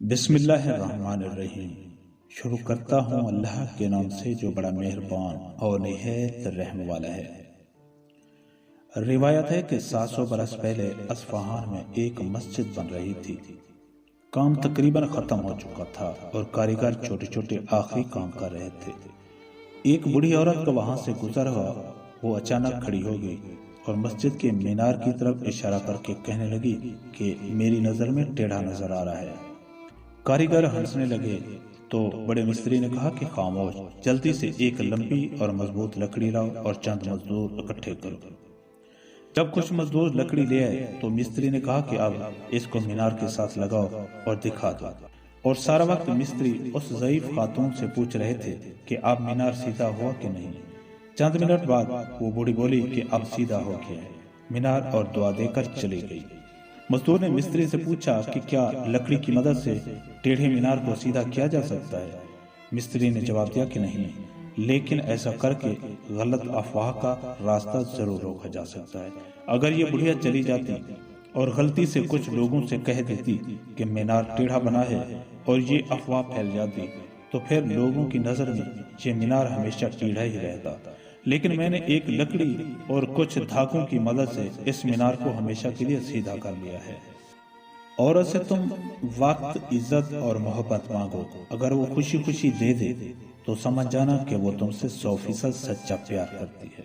بسم اللہ الرحمن الرحیم۔ شروع کرتا ہوں اللہ کے نام سے جو بڑا مہربان اور نہایت رحم والا ہے۔ روایت ہے کہ 700 برس پہلے اصفہان میں ایک مسجد بن رہی تھی۔ کام تقریباً ختم ہو چکا تھا اور کاریگر چھوٹے چھوٹے آخری کام کر رہے تھے۔ ایک بوڑھی عورت کو وہاں سے گزر ہوا، وہ اچانک کھڑی ہو گئی اور مسجد کے مینار کی طرف اشارہ کر کے کہنے لگی کہ میری نظر میں ٹیڑھا نظر آ رہا ہے۔ کاریگر ہنسنے لگے تو بڑے مستری نے کہا کہ خاموش، جلدی سے ایک لمبی اور مضبوط لکڑی لاؤ اور چند مزدور اکٹھے کرو۔ جب کچھ مزدور لکڑی لے آئے تو مستری نے کہا کہ اب اس کو مینار کے ساتھ لگاؤ اور دکھا دو۔ اور سارا وقت مستری اس ضعیف خاتون سے پوچھ رہے تھے کہ اب مینار سیدھا ہوا کہ نہیں۔ چند منٹ بعد وہ بوڑھی بولی کہ اب سیدھا ہو گیا ہے مینار، اور دعا دے کر چلی گئی۔ مزدور نے مستری سے پوچھا کہ کیا لکڑی کی مدد سے ٹیڑھے مینار کو سیدھا کیا جا سکتا ہے؟ مستری نے جواب دیا کہ نہیں، لیکن ایسا کر کے غلط افواہ کا راستہ ضرور روکا جا سکتا ہے۔ اگر یہ بڑھیا چلی جاتی اور غلطی سے کچھ لوگوں سے کہہ دیتی کہ مینار ٹیڑھا بنا ہے اور یہ افواہ پھیل جاتی تو پھر لوگوں کی نظر میں یہ مینار ہمیشہ ٹیڑھا ہی رہتا۔ لیکن میں نے ایک لکڑی اور کچھ دھاگوں کی مدد سے اس مینار کو ہمیشہ کے لیے سیدھا کر لیا ہے۔ عورت سے تم وقت، عزت اور محبت مانگو، اگر وہ خوشی خوشی دے دے تو سمجھ جانا کہ وہ تم سے 100% سچا پیار کرتی ہے۔